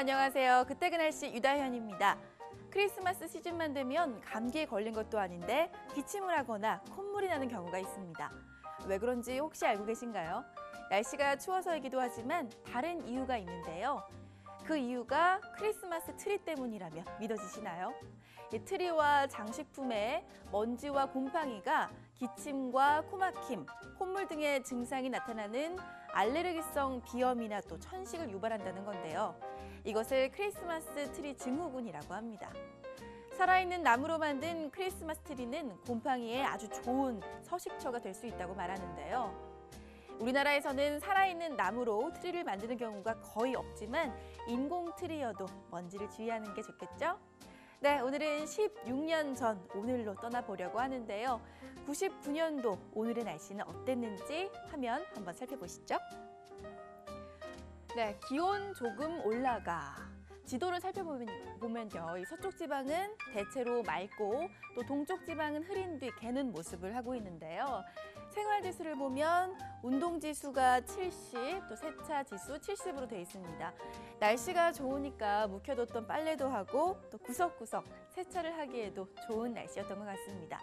안녕하세요. 그때 그 날씨 유다현입니다. 크리스마스 시즌만 되면 감기에 걸린 것도 아닌데 기침을 하거나 콧물이 나는 경우가 있습니다. 왜 그런지 혹시 알고 계신가요? 날씨가 추워서이기도 하지만 다른 이유가 있는데요. 그 이유가 크리스마스 트리 때문이라며 믿어지시나요? 이 트리와 장식품에 먼지와 곰팡이가 기침과 코막힘, 콧물 등의 증상이 나타나는 알레르기성 비염이나 또 천식을 유발한다는 건데요. 이것을 크리스마스 트리 증후군이라고 합니다. 살아있는 나무로 만든 크리스마스 트리는 곰팡이에 아주 좋은 서식처가 될 수 있다고 말하는데요. 우리나라에서는 살아있는 나무로 트리를 만드는 경우가 거의 없지만 인공 트리여도 먼지를 주의하는 게 좋겠죠? 네, 오늘은 16년 전 오늘로 떠나보려고 하는데요. 99년도 오늘의 날씨는 어땠는지 화면 한번 살펴보시죠. 네, 기온 조금 올라가. 지도를 살펴보면요, 이 서쪽 지방은 대체로 맑고 또 동쪽 지방은 흐린 뒤 개는 모습을 하고 있는데요. 생활지수를 보면 운동지수가 70, 또 세차지수 70으로 되어 있습니다. 날씨가 좋으니까 묵혀뒀던 빨래도 하고 또 구석구석 세차를 하기에도 좋은 날씨였던 것 같습니다.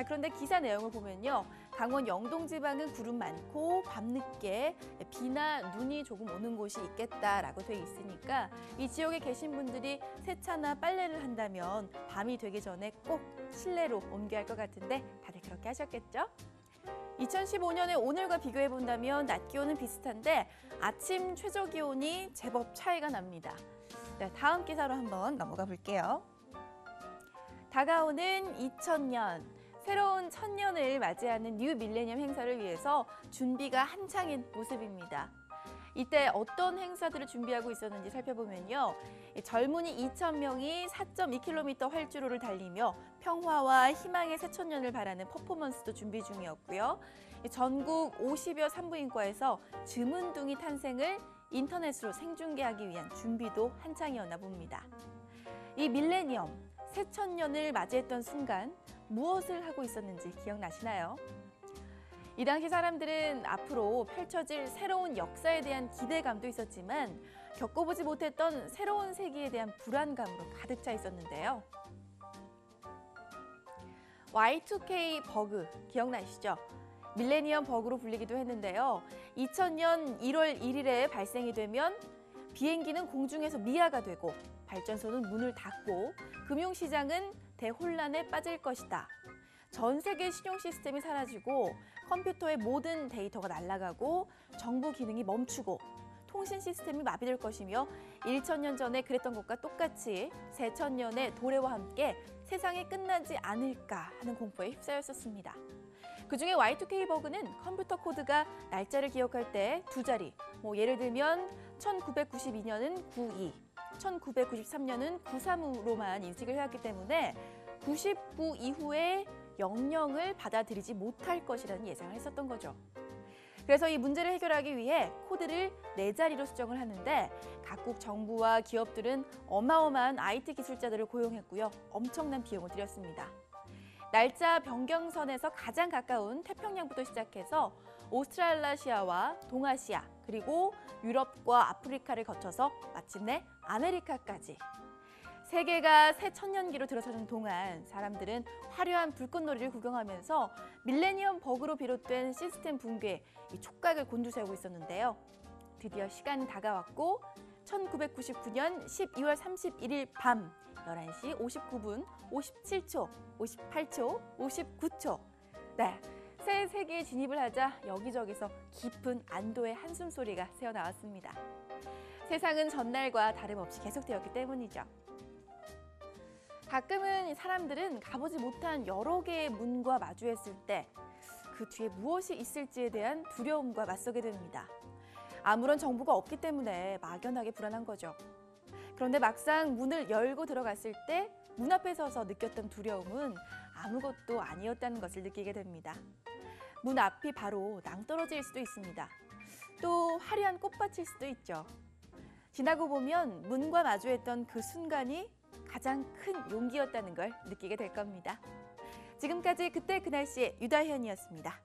그런데 기사 내용을 보면요. 강원 영동 지방은 구름 많고 밤늦게 비나 눈이 조금 오는 곳이 있겠다라고 돼 있으니까 이 지역에 계신 분들이 세차나 빨래를 한다면 밤이 되기 전에 꼭 실내로 옮겨야 할 것 같은데 다들 그렇게 하셨겠죠? 2015년에 오늘과 비교해 본다면 낮 기온은 비슷한데 아침 최저 기온이 제법 차이가 납니다. 네, 다음 기사로 한번 넘어가 볼게요. 다가오는 2000년. 새로운 천년을 맞이하는 뉴 밀레니엄 행사를 위해서 준비가 한창인 모습입니다. 이때 어떤 행사들을 준비하고 있었는지 살펴보면요. 젊은이 2,000명이 4.2km 활주로를 달리며 평화와 희망의 새천년을 바라는 퍼포먼스도 준비 중이었고요. 전국 50여 산부인과에서 즈문둥이 탄생을 인터넷으로 생중계하기 위한 준비도 한창이었나 봅니다. 이 밀레니엄, 새천년을 맞이했던 순간 무엇을 하고 있었는지 기억나시나요? 이 당시 사람들은 앞으로 펼쳐질 새로운 역사에 대한 기대감도 있었지만 겪어보지 못했던 새로운 세계에 대한 불안감으로 가득 차 있었는데요. Y2K 버그 기억나시죠? 밀레니엄 버그로 불리기도 했는데요. 2000년 1월 1일에 발생이 되면 비행기는 공중에서 미아가 되고 발전소는 문을 닫고 금융시장은 대혼란에 빠질 것이다. 전 세계 신용 시스템이 사라지고 컴퓨터의 모든 데이터가 날아가고 정부 기능이 멈추고 통신 시스템이 마비될 것이며 1000년 전에 그랬던 것과 똑같이 새천년의 도래와 함께 세상이 끝나지 않을까 하는 공포에 휩싸였었습니다. 그중에 Y2K 버그는 컴퓨터 코드가 날짜를 기억할 때 두 자리, 예를 들면 1992년은 92, 1993년은 93으로만 인식을 해왔기 때문에 99 이후에 00을 받아들이지 못할 것이라는 예상을 했었던 거죠. 그래서 이 문제를 해결하기 위해 코드를 4자리로 수정을 하는데 각국 정부와 기업들은 어마어마한 IT 기술자들을 고용했고요. 엄청난 비용을 들였습니다. 날짜 변경선에서 가장 가까운 태평양부터 시작해서 오스트랄라시아와 동아시아 그리고 유럽과 아프리카를 거쳐서 마침내 아메리카까지. 세계가 새 천년기로 들어서는 동안 사람들은 화려한 불꽃놀이를 구경하면서 밀레니엄 버그로 비롯된 시스템 붕괴에 촉각을 곤두세우고 있었는데요. 드디어 시간이 다가왔고 1999년 12월 31일 밤 11시 59분, 57초, 58초, 59초. 네, 새 세기에 진입을 하자 여기저기서 깊은 안도의 한숨 소리가 새어나왔습니다. 세상은 전날과 다름없이 계속되었기 때문이죠. 가끔은 사람들은 가보지 못한 여러 개의 문과 마주했을 때 그 뒤에 무엇이 있을지에 대한 두려움과 맞서게 됩니다. 아무런 정보가 없기 때문에 막연하게 불안한 거죠. 그런데 막상 문을 열고 들어갔을 때 문 앞에 서서 느꼈던 두려움은 아무것도 아니었다는 것을 느끼게 됩니다. 문 앞이 바로 낭떠러지일 수도 있습니다. 또 화려한 꽃밭일 수도 있죠. 지나고 보면 문과 마주했던 그 순간이 가장 큰 용기였다는 걸 느끼게 될 겁니다. 지금까지 그때 그 날씨의 유다현이었습니다.